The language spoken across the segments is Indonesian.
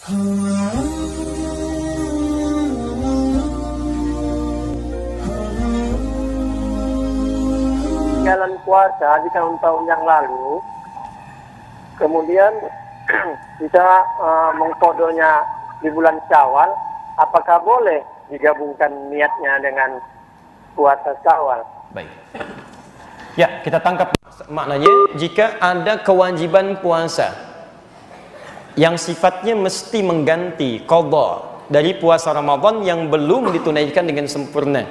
Jalan puasa di tahun-tahun yang lalu, kemudian kita mengkodonya di bulan Syawal, apakah boleh digabungkan niatnya dengan puasa Syawal? Baik. Ya, kita tangkap maknanya, jika ada kewajiban puasa yang sifatnya mesti mengganti qadha dari puasa Ramadan yang belum ditunaikan dengan sempurna.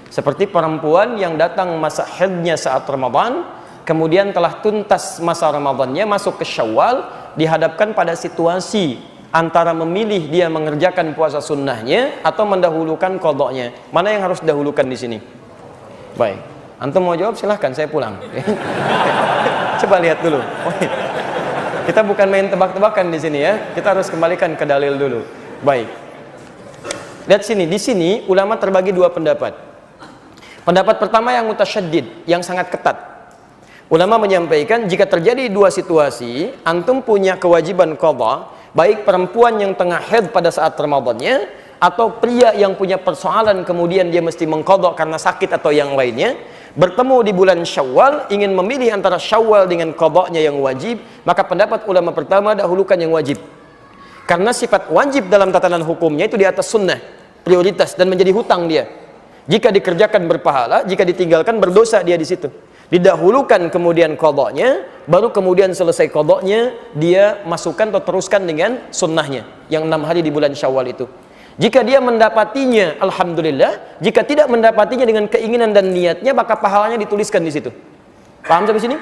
Seperti perempuan yang datang masa haidnya saat Ramadan, kemudian telah tuntas masa Ramadannya, masuk ke Syawal, dihadapkan pada situasi antara memilih dia mengerjakan puasa sunnahnya atau mendahulukan qadhanya. Mana yang harus didahulukan di sini? Baik. Antum mau jawab silahkan, saya pulang. Coba lihat dulu. Kita bukan main tebak-tebakan di sini ya. Kita harus kembalikan ke dalil dulu. Baik. Lihat sini, di sini ulama terbagi dua pendapat. Pendapat pertama yang mutasyaddid, yang sangat ketat. Ulama menyampaikan jika terjadi dua situasi, antum punya kewajiban qadha, baik perempuan yang tengah haid pada saat Ramadannya atau pria yang punya persoalan kemudian dia mesti mengqadha karena sakit atau yang lainnya, bertemu di bulan Syawal, ingin memilih antara Syawal dengan qadhanya yang wajib, maka pendapat ulama pertama dahulukan yang wajib. Karena sifat wajib dalam tatanan hukumnya itu di atas sunnah, prioritas, dan menjadi hutang dia. Jika dikerjakan berpahala, jika ditinggalkan berdosa dia di situ. Didahulukan kemudian qadhanya, baru kemudian selesai qadhanya dia masukkan atau teruskan dengan sunnahnya yang 6 hari di bulan Syawal itu. Jika dia mendapatinya, alhamdulillah. Jika tidak mendapatinya dengan keinginan dan niatnya, maka pahalanya dituliskan di situ. Paham sampai sini?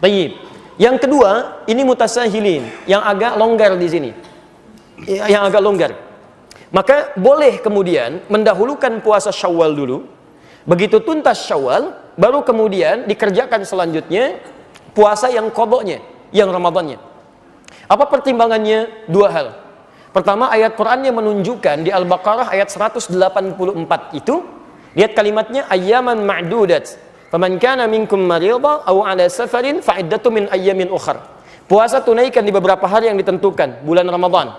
Baik. Yang kedua, ini mutasahilin, yang agak longgar di sini. Yang agak longgar. Maka boleh kemudian mendahulukan puasa Syawal dulu. Begitu tuntas Syawal, baru kemudian dikerjakan selanjutnya puasa yang qadhanya, yang Ramadannya. Apa pertimbangannya? Dua hal. Pertama, ayat Qur'annya menunjukkan di Al-Baqarah ayat 184 itu, lihat kalimatnya ayyaman ma'dudat. Faman kana minkum maridha aw 'ala safarin fa iddatu min ayyamin ukhra. Puasa tunaikan di beberapa hari yang ditentukan, bulan Ramadan.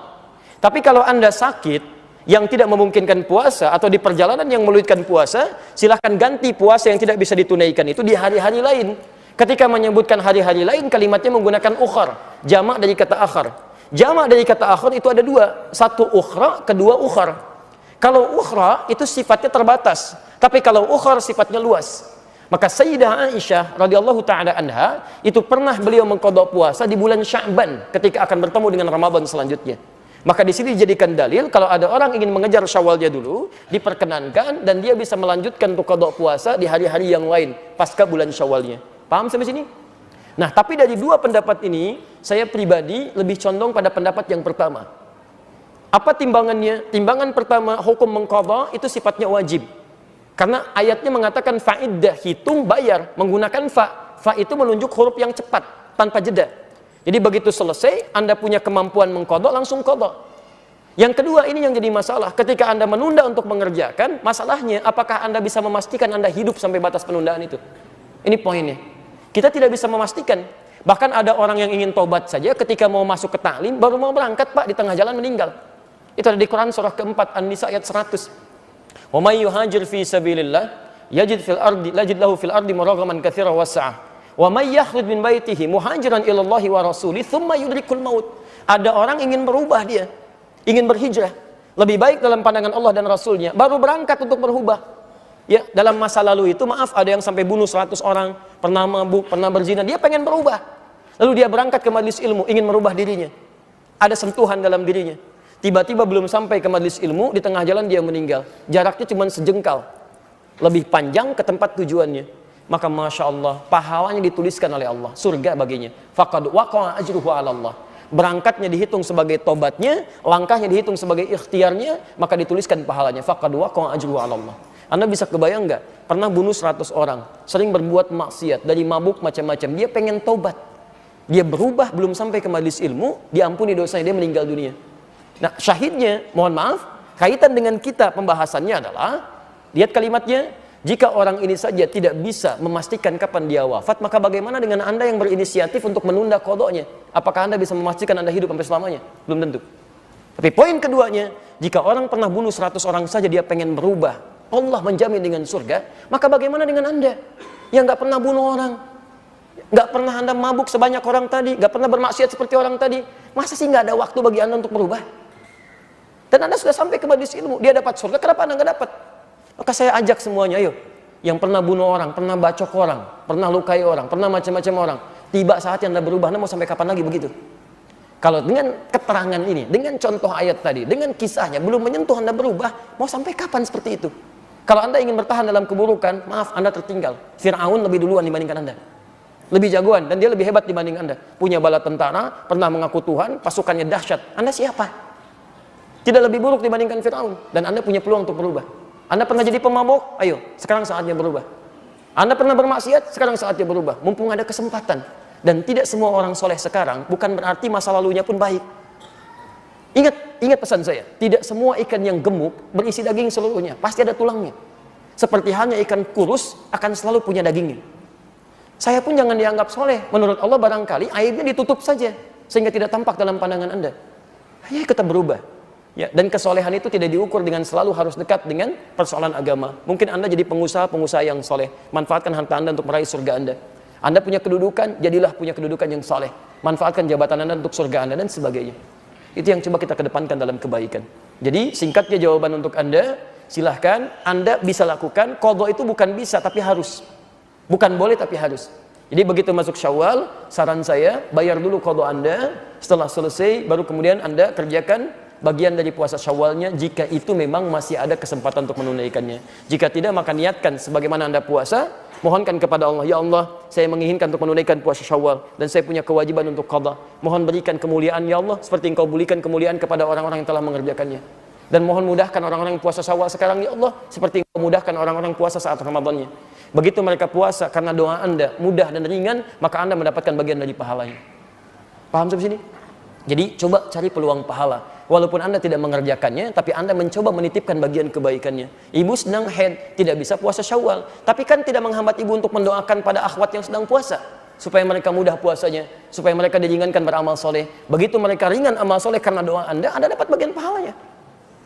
Tapi kalau Anda sakit yang tidak memungkinkan puasa atau di perjalanan yang meluitkan puasa, silahkan ganti puasa yang tidak bisa ditunaikan itu di hari-hari lain. Ketika menyebutkan hari-hari lain, kalimatnya menggunakan ukhar, jamak dari kata akhar. Jamak dari kata akhar itu ada dua, satu ukhra, kedua ukhar. Kalau ukhra itu sifatnya terbatas, tapi kalau ukhar sifatnya luas. Maka Sayyidah Aisyah radhiyallahu taala anha itu pernah beliau mengqadha puasa di bulan Sya'ban ketika akan bertemu dengan Ramadan selanjutnya. Maka di sini dijadikan dalil kalau ada orang ingin mengejar Syawalnya dulu, diperkenankan dan dia bisa melanjutkan untuk qadha puasa di hari-hari yang lain pasca bulan Syawalnya. Paham sampai sini? Nah, tapi dari dua pendapat ini, saya pribadi lebih condong pada pendapat yang pertama. Apa timbangannya? Timbangan pertama, hukum mengqadha itu sifatnya wajib. Karena ayatnya mengatakan fa'iddah, hitung bayar, menggunakan fa. Fa itu menunjuk huruf yang cepat, tanpa jeda. Jadi begitu selesai, Anda punya kemampuan mengqadha, langsung qadha. Yang kedua, ini yang jadi masalah. Ketika Anda menunda untuk mengerjakan, masalahnya apakah Anda bisa memastikan Anda hidup sampai batas penundaan itu? Ini poinnya. Kita tidak bisa memastikan. Bahkan ada orang yang ingin tobat saja ketika mau masuk ke ta'lim, baru mau berangkat, Pak, di tengah jalan meninggal. Itu ada di Quran surah keempat, An-Nisa ayat 100. Wa may yuhajir fi sabilillah yajid lahu fil ardi muragaman katsiran was'ah. Wa may yakhruj min baitihi muhajiran ila Allah wa rasulih thumma yudrikul maut. Ada orang ingin berubah dia, ingin berhijrah. Lebih baik dalam pandangan Allah dan Rasulnya, baru berangkat untuk berubah. Ya, dalam masa lalu itu maaf ada yang sampai bunuh 100 orang, pernah mabuk, pernah berzina, dia pengen berubah. Lalu dia berangkat ke majelis ilmu, ingin merubah dirinya. Ada sentuhan dalam dirinya. Tiba-tiba belum sampai ke majelis ilmu, di tengah jalan dia meninggal. Jaraknya cuma sejengkal. Lebih panjang ke tempat tujuannya. Maka Masya Allah, pahalanya dituliskan oleh Allah, surga baginya. Faqad waqa'a ajruhu 'ala Allah. Berangkatnya dihitung sebagai tobatnya, langkahnya dihitung sebagai ikhtiarnya, maka dituliskan pahalanya. Faqad waqa'a ajruhu 'ala Allah. Anda bisa kebayang nggak? Pernah bunuh 100 orang, sering berbuat maksiat, dari mabuk macam-macam. Dia pengen tobat. Dia berubah, belum sampai ke majelis ilmu, diampuni dosanya, dia meninggal dunia. Nah, syahidnya, mohon maaf, kaitan dengan kita pembahasannya adalah, lihat kalimatnya, jika orang ini saja tidak bisa memastikan kapan dia wafat, maka bagaimana dengan Anda yang berinisiatif untuk menunda qadhanya? Apakah Anda bisa memastikan Anda hidup sampai selamanya? Belum tentu. Tapi poin keduanya, jika orang pernah bunuh 100 orang saja dia pengen berubah, Allah menjamin dengan surga, maka bagaimana dengan Anda yang nggak pernah bunuh orang, nggak pernah Anda mabuk sebanyak orang tadi, nggak pernah bermaksiat seperti orang tadi? Masa sih nggak ada waktu bagi Anda untuk berubah? Dan Anda sudah sampai ke majelis ilmu, dia dapat surga, kenapa Anda nggak dapat? Maka saya ajak semuanya, ayo, yang pernah bunuh orang, pernah bacok orang, pernah lukai orang, pernah macam-macam orang, tiba saatnya Anda berubah. Anda mau sampai kapan lagi begitu? Kalau dengan keterangan ini, dengan contoh ayat tadi, dengan kisahnya, belum menyentuh Anda berubah, mau sampai kapan seperti itu? Kalau Anda ingin bertahan dalam keburukan, maaf, Anda tertinggal. Fir'aun lebih duluan dibandingkan Anda. Lebih jagoan, dan dia lebih hebat dibanding Anda. Punya bala tentara, pernah mengaku Tuhan, pasukannya dahsyat. Anda siapa? Tidak lebih buruk dibandingkan Fir'aun. Dan Anda punya peluang untuk berubah. Anda pernah jadi pemabuk? Ayo, sekarang saatnya berubah. Anda pernah bermaksiat? Sekarang saatnya berubah. Mumpung ada kesempatan. Dan tidak semua orang soleh sekarang bukan berarti masa lalunya pun baik. Ingat pesan saya, tidak semua ikan yang gemuk berisi daging seluruhnya, pasti ada tulangnya. Seperti halnya ikan kurus akan selalu punya dagingnya. Saya pun jangan dianggap soleh. Menurut Allah barangkali aibnya ditutup saja sehingga tidak tampak dalam pandangan Anda. Hanya kita berubah. Ya, dan kesolehan itu tidak diukur dengan selalu harus dekat dengan persoalan agama. Mungkin Anda jadi pengusaha yang soleh, manfaatkan harta Anda untuk meraih surga Anda. Anda punya kedudukan, jadilah punya kedudukan yang saleh. Manfaatkan jabatan Anda untuk surga Anda dan sebagainya. Itu yang coba kita kedepankan dalam kebaikan. Jadi singkatnya jawaban untuk Anda, silahkan Anda bisa lakukan. Qadha itu bukan bisa tapi harus. Bukan boleh tapi harus. Jadi begitu masuk Syawal, saran saya bayar dulu qadha Anda. Setelah selesai baru kemudian Anda kerjakan bagian dari puasa Syawalnya jika itu memang masih ada kesempatan untuk menunaikannya. Jika tidak maka niatkan sebagaimana Anda puasa. Mohonkan kepada Allah, ya Allah, saya menginginkan untuk menunaikan puasa Syawal dan saya punya kewajiban untuk qadha. Mohon berikan kemuliaan ya Allah seperti Engkau berikan kemuliaan kepada orang-orang yang telah mengerjakannya. Dan mohon mudahkan orang-orang yang puasa Syawal sekarang ya Allah seperti Engkau mudahkan orang-orang puasa saat Ramadannya. Begitu mereka puasa karena doa Anda mudah dan ringan, maka Anda mendapatkan bagian dari pahalanya. Paham sampai sini? Jadi coba cari peluang pahala. Walaupun Anda tidak mengerjakannya, tapi Anda mencoba menitipkan bagian kebaikannya. Ibu sedang haid, tidak bisa puasa Syawal, tapi kan tidak menghambat ibu untuk mendoakan pada akhwat yang sedang puasa, supaya mereka mudah puasanya, supaya mereka diringankan beramal soleh. Begitu mereka ringan amal soleh karena doa Anda dapat bagian pahalanya.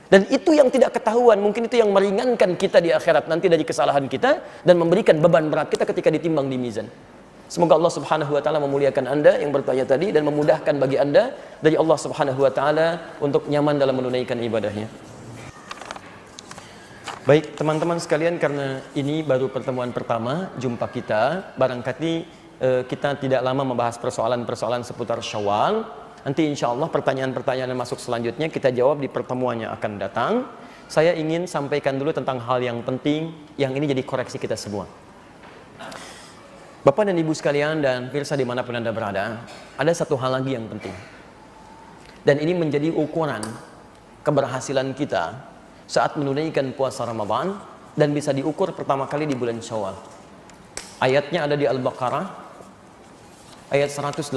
Dan itu yang tidak ketahuan, mungkin itu yang meringankan kita di akhirat nanti dari kesalahan kita dan memberikan beban berat kita ketika ditimbang di mizan. Semoga Allah Subhanahu wa taala memuliakan Anda yang bertanya tadi dan memudahkan bagi Anda dari Allah Subhanahu wa taala untuk nyaman dalam menunaikan ibadahnya. Baik, teman-teman sekalian, karena ini baru pertemuan pertama jumpa kita, barangkali kita tidak lama membahas persoalan-persoalan seputar Syawal. Nanti insya Allah pertanyaan-pertanyaan yang masuk selanjutnya kita jawab di pertemuan yang akan datang. Saya ingin sampaikan dulu tentang hal yang penting, yang ini jadi koreksi kita semua. Bapak dan Ibu sekalian dan pemirsa dimanapun Anda berada, ada satu hal lagi yang penting. Dan ini menjadi ukuran keberhasilan kita saat menunaikan puasa Ramadan dan bisa diukur pertama kali di bulan Syawal. Ayatnya ada di Al-Baqarah, ayat 185.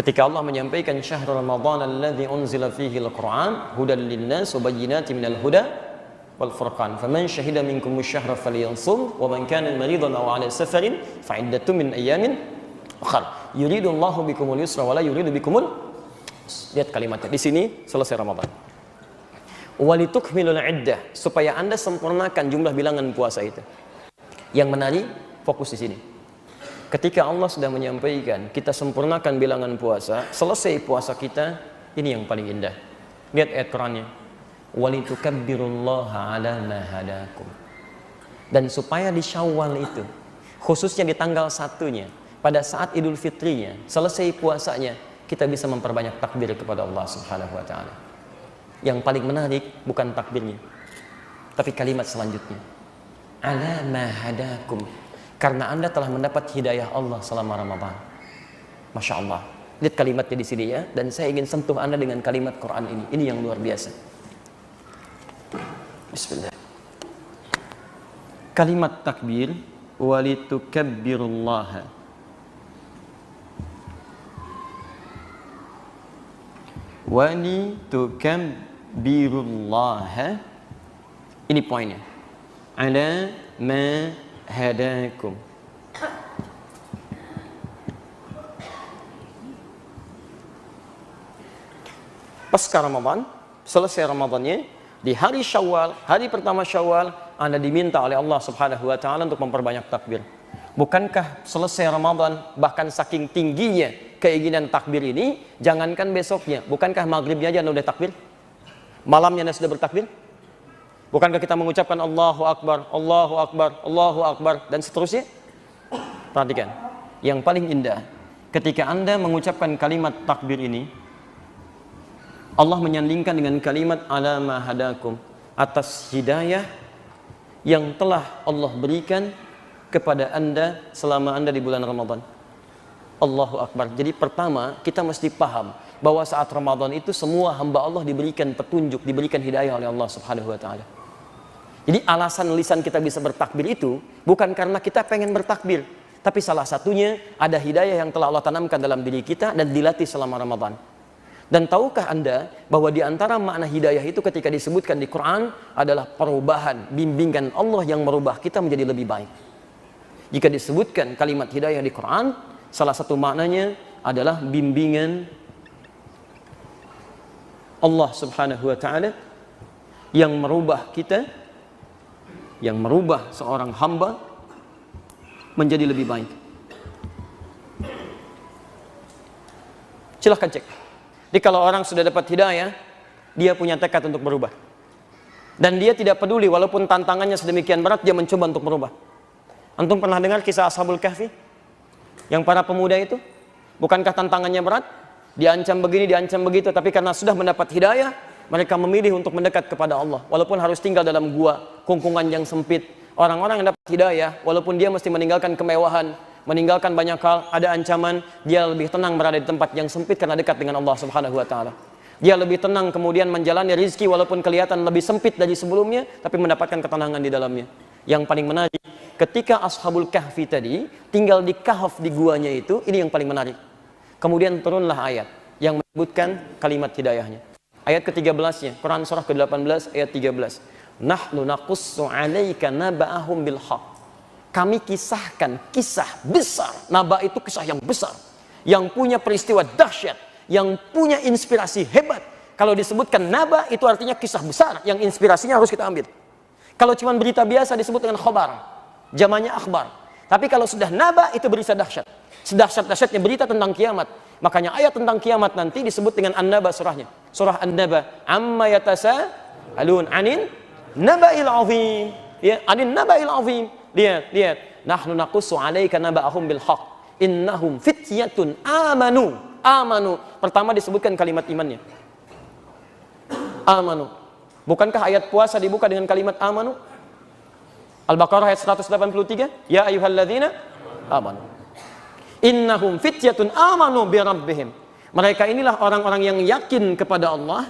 Ketika Allah menyampaikan syahrul Ramadan alladzi unzila fihi al-Qur'an hudan lin-nas wa bayyinatin minal huda wal furqan faman syahida minkum asy-syahra falyasum wa man kana maridan aw 'ala safarin fa 'iddatun min ayyamin ukhra yuridu Allahu bikumul yusra wa la yuridu bikumul. Lihat kalimatnya di sini, selesai Ramadan. Walitukmilul 'iddah, supaya Anda sempurnakan jumlah bilangan puasa itu. Yang menarik fokus di sini. Ketika Allah sudah menyampaikan kita sempurnakan bilangan puasa, selesai puasa kita, ini yang paling indah. Lihat ayat Qur'annya. Walitukabbirullaha ala ma hadakum. Dan supaya di Syawal itu, khususnya di tanggal 1-nya, pada saat Idul Fitrinya, selesai puasanya, kita bisa memperbanyak takbir kepada Allah Subhanahu wa taala. Yang paling menarik bukan takbirnya, tapi kalimat selanjutnya. Ala ma hadakum. Karena Anda telah mendapat hidayah Allah selama Ramadan. Masya Allah. Lihat kalimatnya di sini ya, dan saya ingin sentuh Anda dengan kalimat Quran ini. Ini yang luar biasa. Bismillah. Kalimat takbir, walitukabbirullaha. Walitukabbirullaha. Ini poinnya. Ala ma hadakum. pasca Ramadan, selesai Ramadannya, di hari Syawal, hari pertama Syawal, Anda diminta oleh Allah Subhanahu wa taala untuk memperbanyak takbir. Bukankah selesai Ramadan, bahkan saking tingginya keinginan takbir ini, jangankan besoknya, bukankah maghribnya aja Anda udah takbir? Malamnya Anda sudah bertakbir? Bukankah kita mengucapkan Allahu Akbar, Allahu Akbar, Allahu Akbar, dan seterusnya? Perhatikan, yang paling indah, ketika Anda mengucapkan kalimat takbir ini, Allah menyandingkan dengan kalimat ala ma hadakum, atas hidayah yang telah Allah berikan kepada Anda selama Anda di bulan Ramadan. Allahu Akbar. Jadi pertama, kita mesti paham bahwa saat Ramadan itu semua hamba Allah diberikan petunjuk, diberikan hidayah oleh Allah Subhanahu wa taala. Jadi alasan lisan kita bisa bertakbir itu bukan karena kita pengen bertakbir, tapi salah satunya ada hidayah yang telah Allah tanamkan dalam diri kita dan dilatih selama Ramadan. Dan tahukah Anda bahwa di antara makna hidayah itu ketika disebutkan di Quran adalah perubahan, bimbingan Allah yang merubah kita menjadi lebih baik. Jika disebutkan kalimat hidayah di Quran, salah satu maknanya adalah bimbingan Allah Subhanahu wa taala yang merubah kita, yang merubah seorang hamba menjadi lebih baik. Silahkan cek. Jadi kalau orang sudah dapat hidayah, dia punya tekad untuk berubah. Dan dia tidak peduli walaupun tantangannya sedemikian berat, dia mencoba untuk berubah. Antum pernah dengar kisah Ashabul Kahfi? Yang para pemuda itu, bukankah tantangannya berat? Diancam begini, diancam begitu, tapi karena sudah mendapat hidayah, mereka memilih untuk mendekat kepada Allah. Walaupun harus tinggal dalam gua, kungkungan yang sempit. Orang-orang yang dapat hidayah, walaupun dia mesti meninggalkan kemewahan, meninggalkan banyak hal, ada ancaman, dia lebih tenang berada di tempat yang sempit karena dekat dengan Allah Subhanahu wa taala. Dia lebih tenang kemudian menjalani rizki walaupun kelihatan lebih sempit dari sebelumnya, tapi mendapatkan ketenangan di dalamnya. Yang paling menarik, ketika Ashabul Kahfi tadi tinggal di kahf di guanya itu, ini yang paling menarik. Kemudian turunlah ayat yang menyebutkan kalimat hidayahnya. Ayat ke-13-nya, Quran surah ke-18 ayat 13. Nahnu naqussu 'alaika naba'ahum bil haqq. Kami kisahkan kisah besar. Naba itu kisah yang besar, yang punya peristiwa dahsyat, yang punya inspirasi hebat. Kalau disebutkan naba itu artinya kisah besar yang inspirasinya harus kita ambil. Kalau cuma berita biasa disebut dengan khobar, jamannya akhbar. Tapi kalau sudah naba itu berita dahsyat. Sedahsyat-dahsyatnya berita tentang kiamat. Makanya ayat tentang kiamat nanti disebut dengan An-Naba surahnya. Surah An-Naba. Amma yatasa'alun anin naba'il azim. Ya, anin naba'il azim. Lihat. Nahnu naqussu 'alaika naba'ahum bil haqq. Innahum fityatun amanu. Amanu. Pertama disebutkan kalimat imannya. Amanu. Bukankah ayat puasa dibuka dengan kalimat amanu? Al-Baqarah ayat 183. Ya ayyuhalladzina amanu. Innahum fityatun amanu bi rabbihim. Mereka inilah orang-orang yang yakin kepada Allah.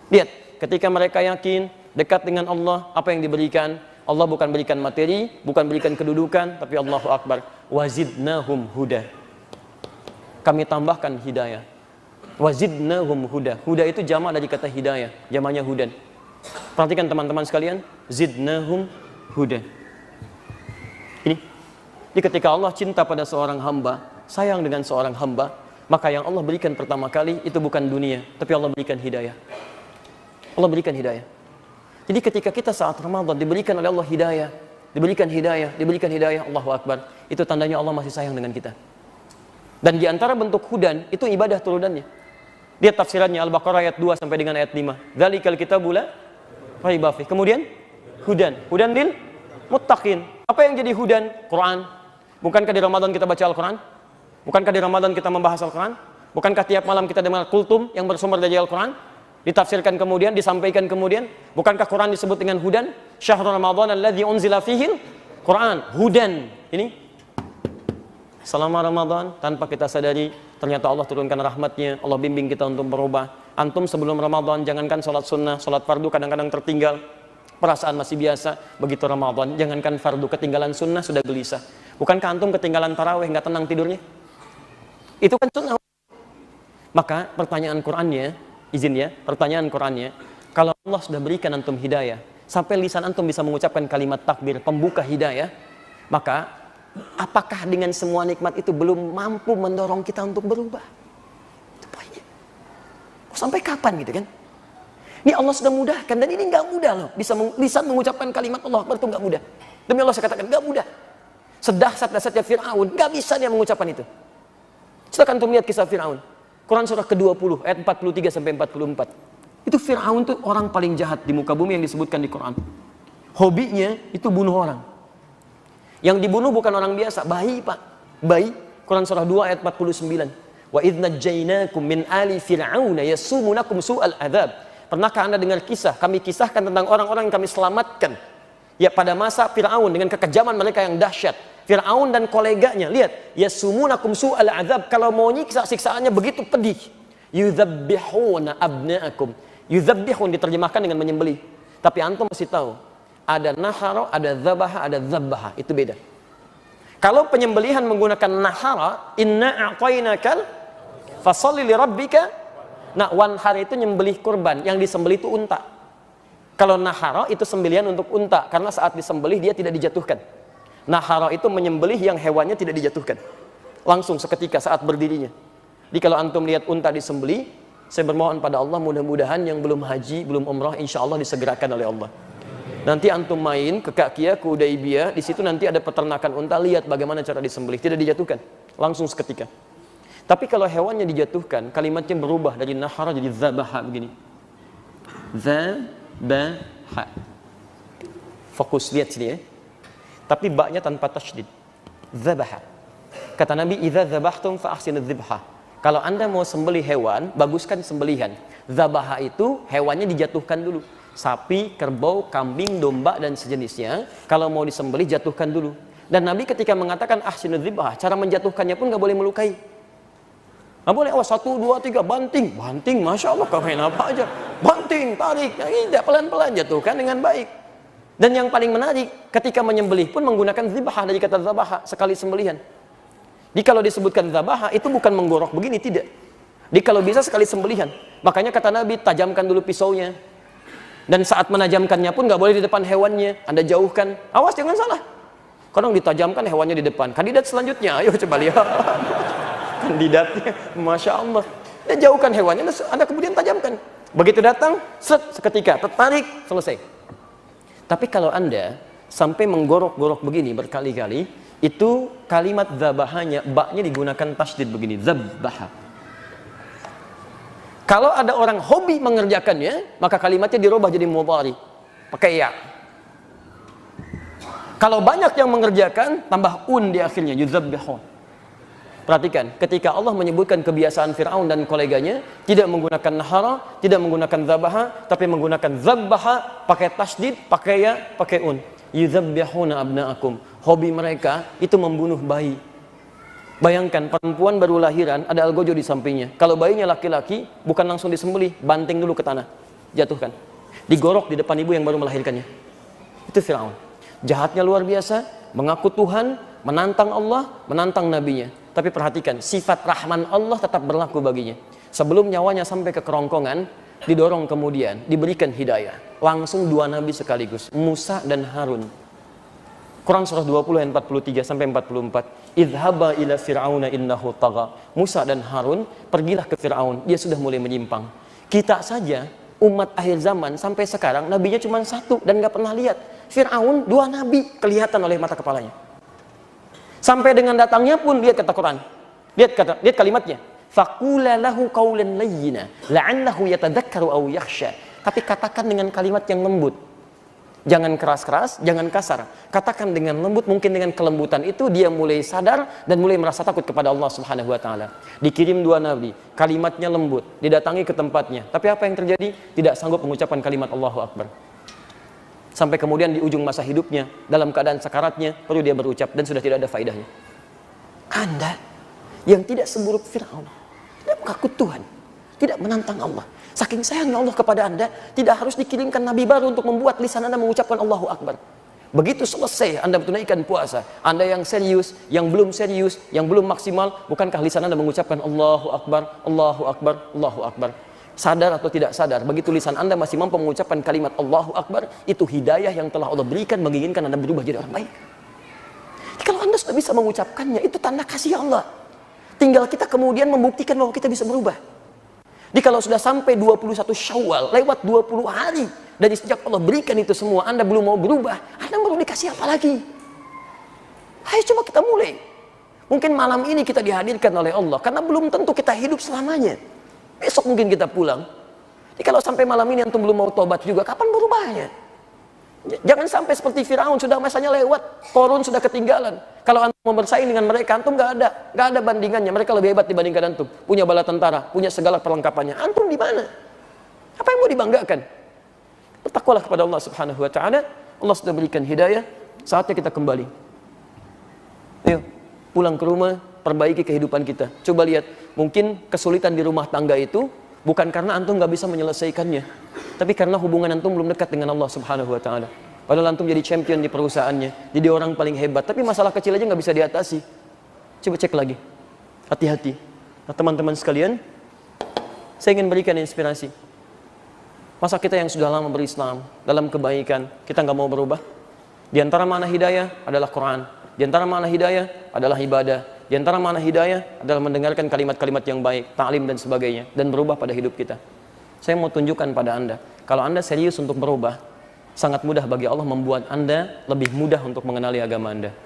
Lihat, ketika mereka yakin dekat dengan Allah, apa yang diberikan? Allah bukan berikan materi, bukan berikan kedudukan, tapi Allahu Akbar. Wazidnahum huda. Kami tambahkan hidayah. Wazidnahum huda. Huda itu jamak dari kata hidayah, jamaknya hudan. Perhatikan teman-teman sekalian, zidnahum huda. Ini. Jadi ketika Allah cinta pada seorang hamba, sayang dengan seorang hamba, maka yang Allah berikan pertama kali itu bukan dunia, tapi Allah berikan hidayah. Allah berikan hidayah. Jadi ketika kita saat Ramadan diberikan oleh Allah hidayah, diberikan hidayah, Allahu Akbar, itu tandanya Allah masih sayang dengan kita. Dan di antara bentuk hudan itu ibadah turunannya. Lihat tafsirannya Al-Baqarah ayat 2 sampai dengan ayat 5. Dzalikal kitabul la raiba fih. Kemudian hudan lil muttaqin. Apa yang jadi hudan? Quran. Bukankah di Ramadan kita baca Al-Quran? Bukankah di Ramadan kita membahas Al-Quran? Bukankah tiap malam kita dengar kultum yang bersumber dari Al-Quran? Ditafsirkan kemudian, disampaikan kemudian. Bukankah Quran disebut dengan hudan? Syahrul Ramadan alladzi unzila fihil Quran. Hudan. Ini selama Ramadan, tanpa kita sadari, ternyata Allah turunkan rahmatnya, Allah bimbing kita untuk berubah. Antum sebelum Ramadan, jangankan sholat sunnah, sholat fardu kadang-kadang tertinggal, perasaan masih biasa. Begitu Ramadan, jangankan fardu, ketinggalan sunnah sudah gelisah. Bukankah antum ketinggalan tarawih, nggak tenang tidurnya? Itu kan sunnah. Maka pertanyaan Qur'annya, izin ya, pertanyaan Qur'annya, kalau Allah sudah berikan antum hidayah, sampai lisan antum bisa mengucapkan kalimat takbir, pembuka hidayah, maka apakah dengan semua nikmat itu belum mampu mendorong kita untuk berubah? Itu poinnya. sampai kapan gitu kan? Ini Allah sudah mudahkan, dan ini nggak mudah loh. Bisa mengucapkan kalimat Allah Akbar itu nggak mudah. Demi Allah saya katakan, nggak mudah. Sedahsyat-dahsyatnya Fir'aun, nggak bisa dia mengucapkan itu. Silakan antum lihat kisah Fir'aun. Quran surah ke-20 ayat 43 sampai 44. Itu Fir'aun tuh orang paling jahat di muka bumi yang disebutkan di Quran. Hobinya itu bunuh orang. Yang dibunuh bukan orang biasa, bayi Pak. Bayi. Quran surah 2 ayat 49. Wa idh najjaynakum min ali fir'auna yasumunakum su'al adzab. Pernahkah Anda dengar kisah? Kami kisahkan tentang orang-orang yang kami selamatkan. Ya pada masa Fir'aun dengan kekejaman mereka yang dahsyat. Fir'aun dan koleganya, lihat, yasumunakum su'al adzab, kalau mau nyiksa siksaannya begitu pedih. Yudzabbihuna abna'akum. Yudzabbihun diterjemahkan dengan menyembelih. Tapi antum mesti tahu, ada nahara, ada dzabaha, ada dzabbaha, itu beda. Kalau penyembelihan menggunakan nahara, inna a'tainakal fasholli li rabbika. Nah, wanhar itu nyembelih kurban, yang disembelih itu unta. Kalau nahara itu sembelihan untuk unta, karena saat disembelih dia tidak dijatuhkan. Nahara itu menyembelih yang hewannya tidak dijatuhkan, langsung seketika saat berdirinya. Jadi kalau antum lihat unta disembelih, saya bermohon pada Allah mudah-mudahan yang belum haji, belum umrah, insya Allah disegerakan oleh Allah. Nanti antum main ke Kakia, ke Udaibiyah, di situ nanti ada peternakan unta, lihat bagaimana cara disembelih, tidak dijatuhkan, langsung seketika. Tapi kalau hewannya dijatuhkan, kalimatnya berubah dari nahara jadi dzabaha begini. Dzabaha. Fokus lihat sini ya. Tapi baknya tanpa tasydid. Dzabaha. Kata Nabi, "Idza dzabahtum fa ahsinudz dzibha." Kalau Anda mau sembelih hewan, baguskan sembelihan. Dzabaha itu hewannya dijatuhkan dulu. Sapi, kerbau, kambing, domba dan sejenisnya, kalau mau disembelih jatuhkan dulu. Dan Nabi ketika mengatakan ahsinudz dzibha, cara menjatuhkannya pun nggak boleh melukai. Nggak boleh, 1, 2, 3, banting. Banting, Masya Allah, kau main apa aja. Banting, tarik, tidak, pelan-pelan jatuhkan dengan baik. Dan yang paling menarik, ketika menyembelih pun menggunakan dzibha dari kata dzabaha, sekali sembelihan. Jadi kalau disebutkan dzabaha, itu bukan menggorok begini, tidak. Jadi kalau bisa sekali sembelihan. Makanya kata Nabi, tajamkan dulu pisaunya. Dan saat menajamkannya pun nggak boleh di depan hewannya. Anda jauhkan, awas jangan salah. Kadang ditajamkan hewannya di depan. Kandidat selanjutnya, ayo coba lihat. Kandidatnya, Masya Allah. Dan jauhkan hewannya, Anda kemudian tajamkan. Begitu datang, seketika, tertarik, selesai. Tapi kalau Anda sampai menggorok-gorok begini berkali-kali, itu kalimat dzabahanya, baknya digunakan tasydid begini, dzabbaha. Kalau ada orang hobi mengerjakannya, maka kalimatnya dirubah jadi mudhari, pakai ya. Kalau banyak yang mengerjakan, tambah di akhirnya, yudzabbihun. Perhatikan, ketika Allah menyebutkan kebiasaan Fir'aun dan koleganya, tidak menggunakan nahara, tidak menggunakan dzabaha, tapi menggunakan dzabbaha, pakai tasydid, pakai ya, pakai yudzabbihuna abna'akum. Hobi mereka itu membunuh bayi. Bayangkan, perempuan baru lahiran, ada algojo di sampingnya. Kalau bayinya laki-laki, bukan langsung disembelih, banting dulu ke tanah, jatuhkan. Digorok di depan ibu yang baru melahirkannya. Itu Fir'aun. Jahatnya luar biasa, mengaku Tuhan, menantang Allah, menantang nabinya. Tapi perhatikan, sifat rahman Allah tetap berlaku baginya. Sebelum nyawanya sampai ke kerongkongan, didorong kemudian, diberikan hidayah. Langsung 2 nabi sekaligus, Musa dan Harun. Quran surah 20 ayat 43 sampai 44. Idhaba ila fir'auna innahu tagha. Musa dan Harun pergilah ke Fir'aun, dia sudah mulai menyimpang. Kita saja umat akhir zaman sampai sekarang nabinya cuma 1 dan nggak pernah lihat. Fir'aun 2 nabi kelihatan oleh mata kepalanya. Sampai dengan datangnya pun lihat kata Quran. Lihat kalimatnya. Faqula lahu qawlan layyina la'allahu yatadzakkaru aw yakhsha. Tapi katakan dengan kalimat yang lembut. Jangan keras-keras, jangan kasar. Katakan dengan lembut, mungkin dengan kelembutan itu dia mulai sadar dan mulai merasa takut kepada Allah Subhanahu wa taala. Dikirim 2 nabi, kalimatnya lembut, didatangi ke tempatnya. Tapi apa yang terjadi? Tidak sanggup mengucapkan kalimat Allahu Akbar. Sampai kemudian di ujung masa hidupnya, dalam keadaan sakaratnya, baru dia berucap dan sudah tidak ada faedahnya. Anda yang tidak seburuk Fir'aun, tidak mengaku Tuhan, tidak menantang Allah. Saking sayangnya Allah kepada Anda, tidak harus dikirimkan nabi baru untuk membuat lisan Anda mengucapkan Allahu Akbar. Begitu selesai Anda menunaikan puasa, Anda yang serius, yang belum serius, yang belum maksimal, bukankah lisan Anda mengucapkan Allahu Akbar, Allahu Akbar, Allahu Akbar? Sadar atau tidak sadar, begitu lisan Anda masih mampu mengucapkan kalimat Allahu Akbar, itu hidayah yang telah Allah berikan menginginkan Anda berubah jadi orang baik. Kalau Anda sudah bisa mengucapkannya, itu tanda kasih Allah. Tinggal kita kemudian membuktikan bahwa kita bisa berubah. Jadi kalau sudah sampai 21 Syawal, lewat 20 hari dari sejak Allah berikan itu semua, Anda belum mau berubah, Anda mau dikasih apa lagi? Ayo coba kita mulai. Mungkin malam ini kita dihadirkan oleh Allah, karena belum tentu kita hidup selamanya. Besok mungkin kita pulang. Jadi kalau sampai malam ini antum belum mau tobat juga, kapan berubahnya? Jangan sampai seperti Firaun, sudah masanya lewat, Korun sudah ketinggalan. Kalau antum mau bersaing dengan mereka, antum nggak ada bandingannya. Mereka lebih hebat dibandingkan antum. Punya bala tentara, punya segala perlengkapannya. Antum di mana? Apa yang mau dibanggakan? Bertakwalah kepada Allah Subhanahu Wa Taala. Allah sudah berikan hidayah. Saatnya kita kembali. Ayo, pulang ke rumah, perbaiki kehidupan kita. Coba lihat, mungkin kesulitan di rumah tangga itu bukan karena antum nggak bisa menyelesaikannya, tapi karena hubungan antum belum dekat dengan Allah Subhanahu Wa Taala. Padahal antum jadi champion di perusahaannya, jadi orang paling hebat, tapi masalah kecil aja nggak bisa diatasi. Coba cek lagi, hati-hati. Nah teman-teman sekalian, saya ingin berikan inspirasi. Masa kita yang sudah lama berislam, dalam kebaikan, kita nggak mau berubah? Di antara makna hidayah adalah Quran. Di antara makna hidayah adalah ibadah. Di antara makna hidayah adalah mendengarkan kalimat-kalimat yang baik, ta'lim dan sebagainya, dan berubah pada hidup kita. Saya mau tunjukkan pada Anda, kalau Anda serius untuk berubah, sangat mudah bagi Allah membuat Anda lebih mudah untuk mengenali agama Anda.